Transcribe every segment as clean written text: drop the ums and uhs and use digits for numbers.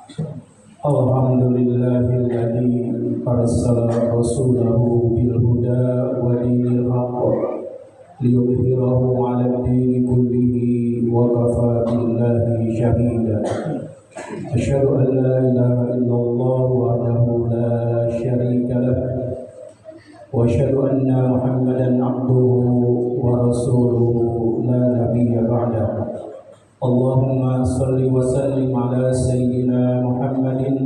Alhamdulillahilladzi arsala rasulahu bil huda wa dinil haqq liyudhhirahu 'alad dini kullihi wa kafa billahi shahida. Asyhadu an la ilaha illallah wahdahu la syarika lah wa asyhadu anna Muhammadan 'abduhu wa rasuluhu la nabiyya ba'dahu. Allahumma salli wa sallim ala Sayyidina Muhammadin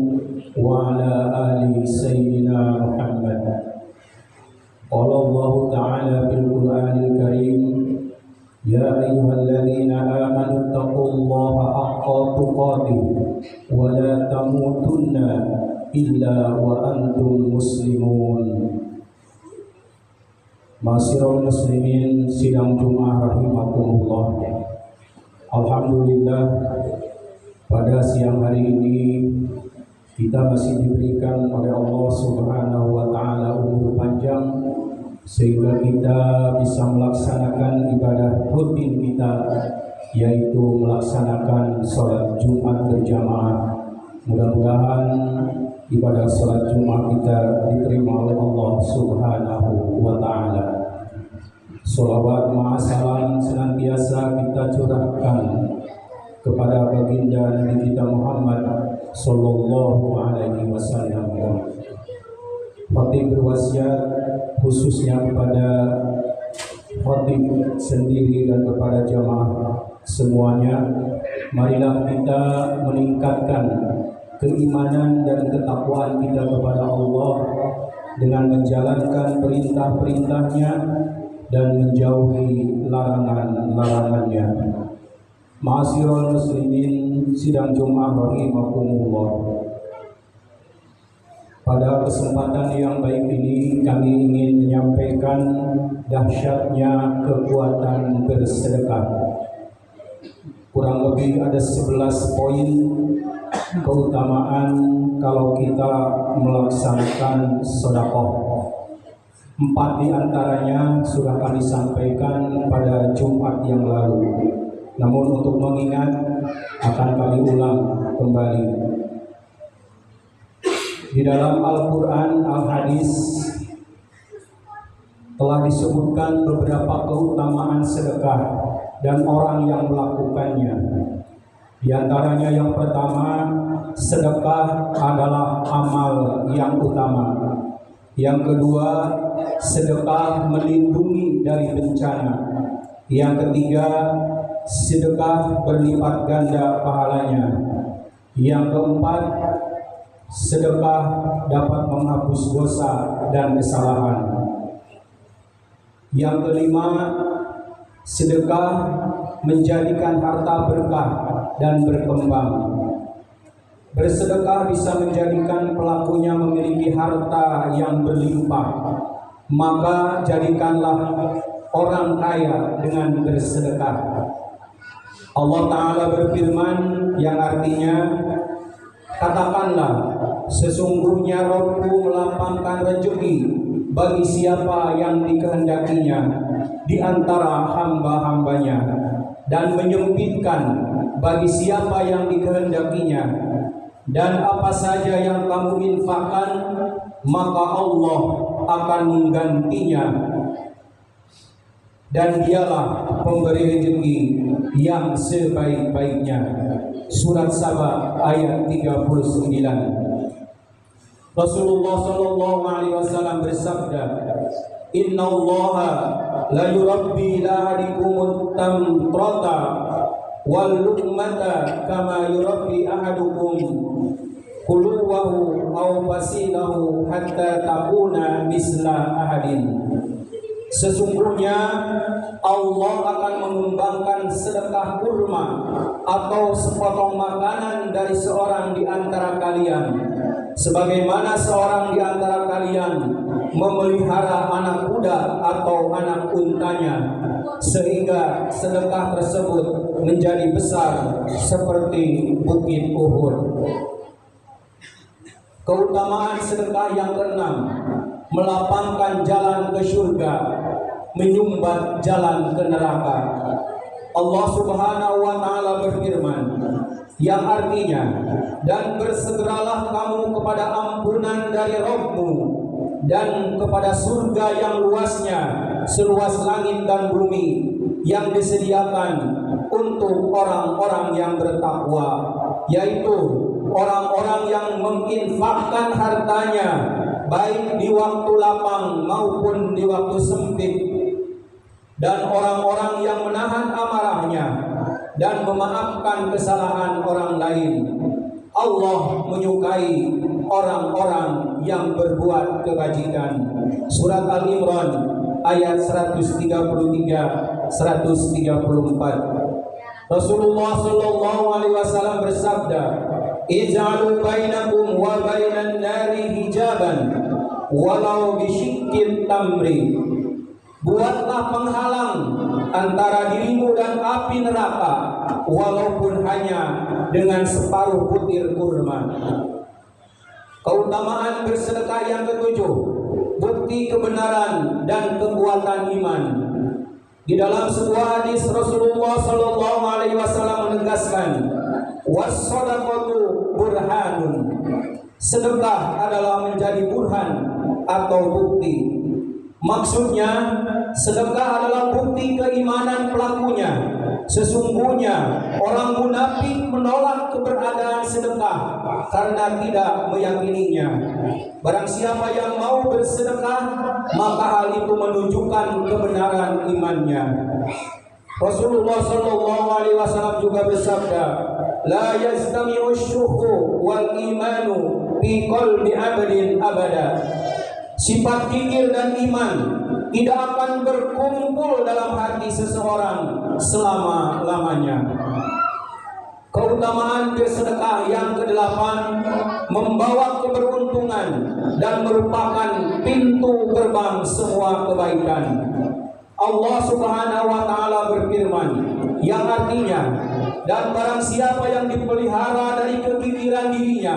wa ala ali Sayyidina Muhammad. Qala Allah Ta'ala bil Qur'anil Karim, ya ayyuhalladzina amanu taqullaha haqqa tuqatih wa la tamutunna illa wa antum muslimun. Ma'asyiral muslimin sidang Jumat rahimakumullah. Alhamdulillah, pada siang hari ini kita masih diberikan oleh Allah Subhanahu wa Ta'ala umur panjang sehingga kita bisa melaksanakan ibadah rutin kita, yaitu melaksanakan sholat Jumat berjamaah. Mudah-mudahan ibadah sholat Jumat kita diterima oleh Allah Subhanahu wa Ta'ala. Sholawat ma'asalam senantiasa kita curahkan kepada baginda Nabi kita Muhammad Sallallahu Alaihi Wasallam. Khatib berwasiat khususnya kepada khatib sendiri dan kepada jamaah semuanya, marilah kita meningkatkan keimanan dan ketakwaan kita kepada Allah dengan menjalankan perintah-perintahnya dan menjauhi larangan-larangannya. Ma'asyiral muslimin sidang Jumat rahimakumullah. Pada kesempatan yang baik ini kami ingin menyampaikan dahsyatnya kekuatan bersedekah. Kurang lebih ada 11 poin keutamaan kalau kita melaksanakan sedekah. 4 di antaranya sudah kami sampaikan pada Jumat yang lalu. Namun untuk mengingat akan kami ulang kembali. Di dalam Al-Quran, Al-Hadis telah disebutkan beberapa keutamaan sedekah dan orang yang melakukannya. Di antaranya yang pertama, sedekah adalah amal yang utama. Yang kedua, sedekah melindungi dari bencana. Yang ketiga, sedekah berlipat ganda pahalanya. Yang keempat, sedekah dapat menghapus dosa dan kesalahan. Yang kelima, sedekah menjadikan harta berkah dan berkembang. Bersedekah bisa menjadikan pelakunya memiliki harta yang berlimpah. Maka jadikanlah orang kaya dengan bersedekah. Allah Ta'ala berfirman yang artinya, katakanlah, sesungguhnya Rabbku melapangkan rezeki bagi siapa yang dikehendakinya di antara hamba-hambanya, dan menyempitkan bagi siapa yang dikehendakinya. Dan apa saja yang kamu infakkan, maka Allah akan menggantinya, dan dialah pemberi rezeki yang sebaik-baiknya. Surat Saba ayat 39. Rasulullah Sallallahu Alaihi Wasallam bersabda, Inna Allah la yurabbi lahadikumut tamtrata wal luqmata kama yurabbi ahadukum quluwahu aw fasilahu hatta takuna misla ahadin. Sesungguhnya Allah akan mengembangkan sedekah kurma atau sepotong makanan dari seorang di antara kalian, sebagaimana seorang di antara kalian memelihara anak kuda atau anak untanya, sehingga sedekah tersebut menjadi besar seperti bukit Uhud. Keutamaan sedekah yang keenam, melapangkan jalan ke surga, menyumbat jalan ke neraka. Allah Subhanahu wa taala berfirman, yang artinya, dan bersegeralah kamu kepada ampunan dari Rabb-Mu dan kepada surga yang luasnya seluas langit dan bumi, yang disediakan untuk orang-orang yang bertakwa, yaitu orang-orang yang menginfakkan hartanya baik di waktu lapang maupun di waktu sempit, dan orang-orang yang menahan amarahnya dan memaafkan kesalahan orang lain. Allah menyukai orang-orang yang berbuat kebajikan. Surat Al-Imran ayat 133 134. Rasulullah sallallahu alaihi wasallam bersabda, "Ij'alu bainakum wa bainan nari hijaban walau bisyikkin tamri." Buatlah penghalang antara dirimu dan api neraka, walaupun hanya dengan separuh butir kurma. Keutamaan bersedekah yang ketujuh, bukti kebenaran dan kekuatan iman. Di dalam sebuah hadis Rasulullah sallallahu alaihi wasallam menegaskan, "Was-shadaqatu burhanun." Sedekah adalah menjadi burhan atau bukti. Maksudnya, sedekah adalah bukti keimanan pelakunya. Sesungguhnya orang munafik menolak keberadaan sedekah karena tidak meyakininya. Barang siapa yang mau bersedekah, maka hal itu menunjukkan kebenaran imannya. Rasulullah sallallahu alaihi wasallam juga bersabda, "La yastami'u syuhu wal imanu fi qalbi 'abdin abada." Sifat kikir dan iman tidak akan berkumpul dalam hati seseorang selama-lamanya. Keutamaan bersedekah yang kedelapan, membawa keberuntungan dan merupakan pintu gerbang semua kebaikan. Allah Subhanahu wa taala berfirman, yang artinya, dan barang siapa yang dipelihara dari kekikiran dirinya,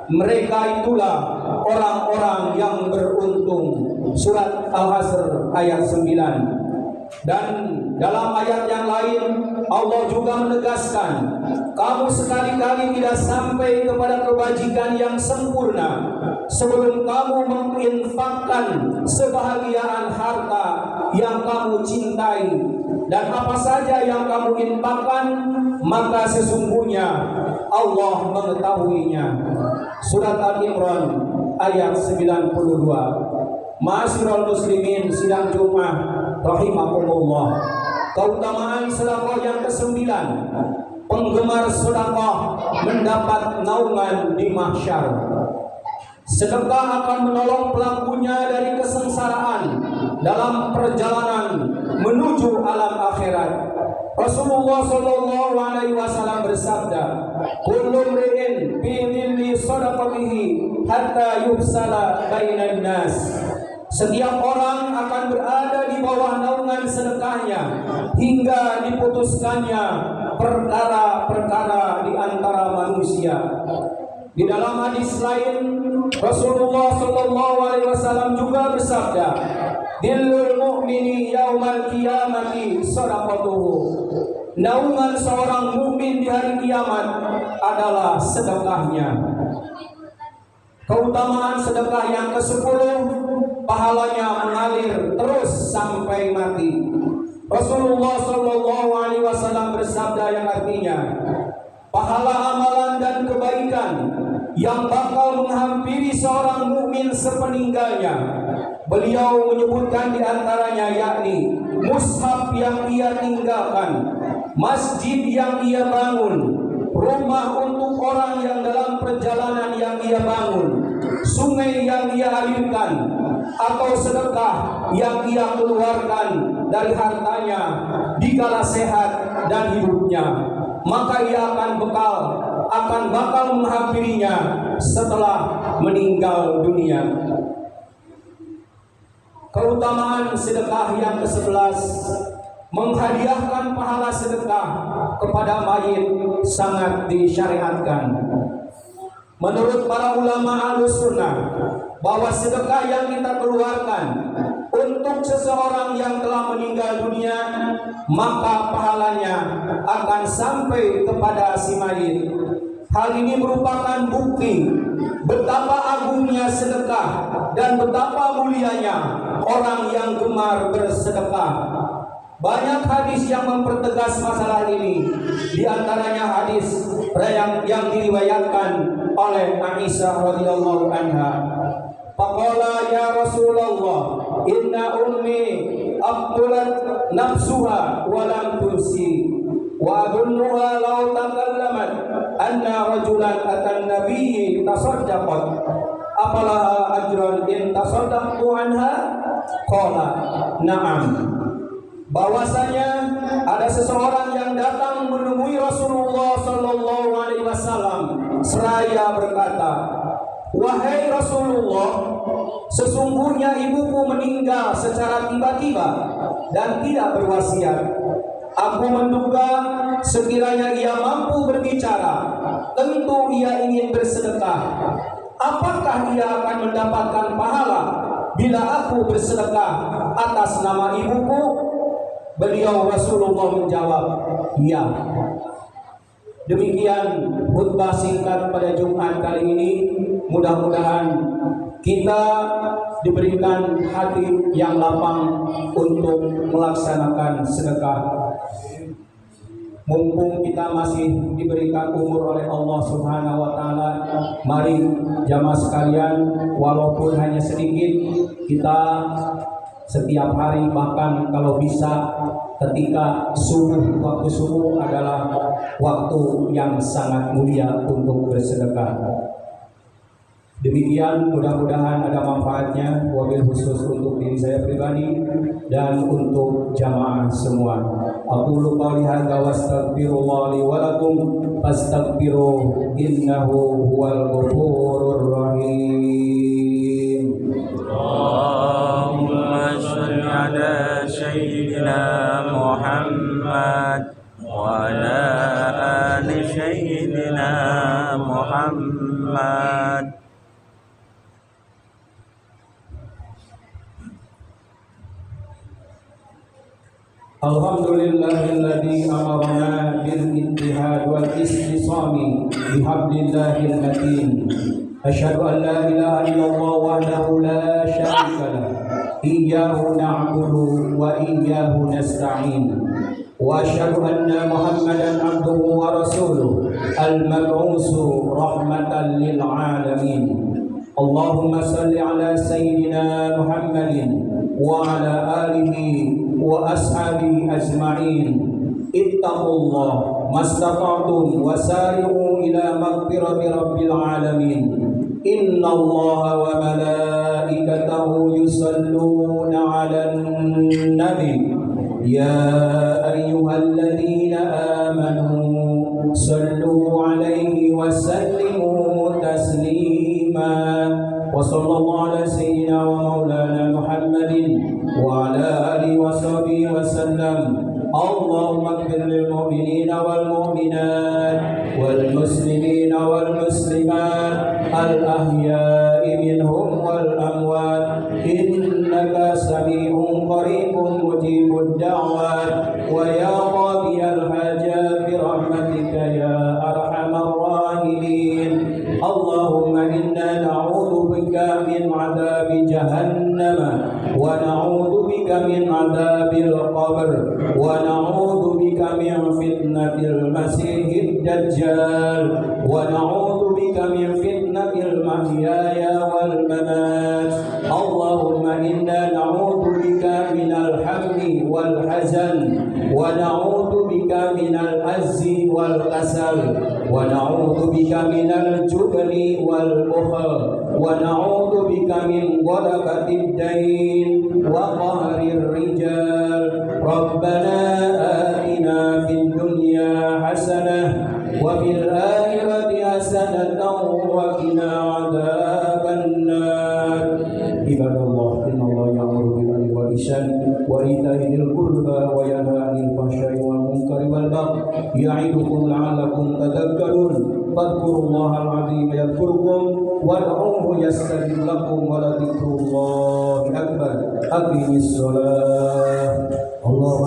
mereka itulah orang-orang yang beruntung. Surat Al-Hasr ayat 9. Dan dalam ayat yang lain Allah juga menegaskan, kamu sekali-kali tidak sampai kepada kebajikan yang sempurna sebelum kamu menginfakkan sebahagian harta yang kamu cintai, dan apa saja yang kamu infakkan maka sesungguhnya Allah mengetahuinya. Surat Al-Imran ayat 92. Ma'asyiral muslimin sidang Jumat rahimakumullah. Keutamaan sedekah yang ke-9, penggemar sedekah mendapat naungan di mahsyar. Sedekah akan menolong pelakunya dari kesengsaraan dalam perjalanan menuju alam akhirat. Rasulullah sallallahu alaihi wasallam bersabda, "Kullu imri'in fi dhilli shadaqatihi hatta yufsala bainan nas." Setiap orang akan berada di bawah naungan sedekahnya hingga diputuskannya perkara-perkara di antara manusia. Di dalam hadis lain Rasulullah sallallahu alaihi wasallam juga bersabda, "Dillul mu'mini yaumal qiyamati shadaqatuhu." Naungan seorang mukmin di hari kiamat adalah sedekahnya. Keutamaan sedekah yang ke-10, pahalanya mengalir terus sampai mati. Rasulullah sallallahu alaihi wasallam bersabda yang artinya, pahala amalan dan kebaikan yang bakal menghampiri seorang mukmin sepeninggalnya. Beliau menyebutkan di antaranya yakni mushaf yang ia tinggalkan, masjid yang ia bangun, rumah untuk orang yang dalam perjalanan yang ia bangun, sungai yang ia alirkan, atau sedekah yang ia keluarkan dari hartanya dikala sehat dan hidupnya, maka ia akan bakal menghampirinya setelah meninggal dunia. Keutamaan sedekah yang ke-11, menghadiahkan pahala sedekah kepada mayit sangat disyariatkan. Menurut para ulama Ahlus Sunnah, bahwa sedekah yang kita keluarkan untuk untuk seseorang yang telah meninggal dunia, maka pahalanya akan sampai kepada si mayit. Hal ini merupakan bukti betapa agungnya sedekah dan betapa mulianya orang yang gemar bersedekah. Banyak hadis yang mempertegas masalah ini. Di antaranya hadis yang diriwayatkan oleh Aisyah radhiyallahu anha. Faqala ya Rasulullah, inna ummi aqtulat nafsuha wa lam tursi wa adunnuha law takallamat anna rajulan atan nabiyyi tasaddaqat afalaha ajran in tasaddaqtu anha? Qala na'am. Bahwasanya ada seseorang yang datang menemui Rasulullah sallallahu alaihi wasallam seraya berkata, "Wahai Rasulullah, sesungguhnya ibuku meninggal secara tiba-tiba dan tidak berwasiat. Aku menduga sekiranya ia mampu berbicara, tentu ia ingin bersedekah. Apakah ia akan mendapatkan pahala bila aku bersedekah atas nama ibuku?" Beliau Rasulullah menjawab, "Ya." Demikian khutbah singkat pada Jumat kali ini. Mudah-mudahan kita diberikan hati yang lapang untuk melaksanakan sedekah. Mumpung kita masih diberikan umur oleh Allah Subhanahu wa taala, mari jamaah sekalian, walaupun hanya sedikit, kita setiap hari, bahkan kalau bisa ketika waktu subuh adalah waktu yang sangat mulia untuk bersedekah. Demikian, mudah-mudahan ada manfaatnya, wabil khusus untuk diri saya pribadi dan untuk jamaah semua. Aqulu qouli hadza wa astaghfirullah li wa lakum fastaghfiruh innahu huwal ghafurur rahim. Allahumma shalli ala sayyidina Muhammad wa ala ali sayyidina Muhammad. Alhamdulillahilladzi amarna bil ittihad wal istisami bihablillahil matin. Asyhadu an la ilaha illallah wahdahu la syarika lah. Iyyahu na'budu wa iyyahu nasta'in. Wa asyhadu anna Muhammadan abduhu wa rasuluh al-mab'usu rahmatan lil alamin. Allahumma salli ala sayyidina Muhammadin wa ala alihi wa ashabihi ajma'in. Ittaqullah mastata'tum wasari'u ila maghfirati rabbil alamin. Innallaha wa malaikatahu yusalluna 'alan nabi. Ya ayyuhalladzina amanu sallu 'alaihi wa sallimu taslima. Wa sallallahu ala sayyidina wa maulana Muhammadin wa ala alihi wa sahbihi wa sallam. Allahumma ighfir lil mu'minina wal mu'minat wal muslimina wal muslimat al ahya'i minhum wal amwat innaka sami'un qaribun mujibud da'wat wa ya qadiyal hajat bi rahmatika ya arhamar rahimin. Allahumma inna na'udzu bika min 'adzabi jahannam wa na'udzu bika min 'adzabil qabr wa na'udzu bika min fitnatil masiihid dajjal wa na'udzu bika min fitnatil mahyaya wal mamat. Allahumma inna na'udzu bika minal hammi wal hazan wa na'udzu bika minal azzi wal kasal wa na'udzu bika minal jubni wal bukhl wa na'udzu bika min ghalabatid dain wa qahrir rijal. Rabbana atina fid dunya hasanah wa fil akhirati hasanatan wa qina adzaban nar. Ibadallah, innallaha ya'muru bil 'adli wal ihsan wa ita'i dzil qurba wa yanha 'anil fahsya'i wal munkari wal والبغي يعظكم لعلكم تذكرون فاذكروا الله العظيم يذكركم وادعوه يستجب لكم ولذكر الله أكبر أقم الصلاة الله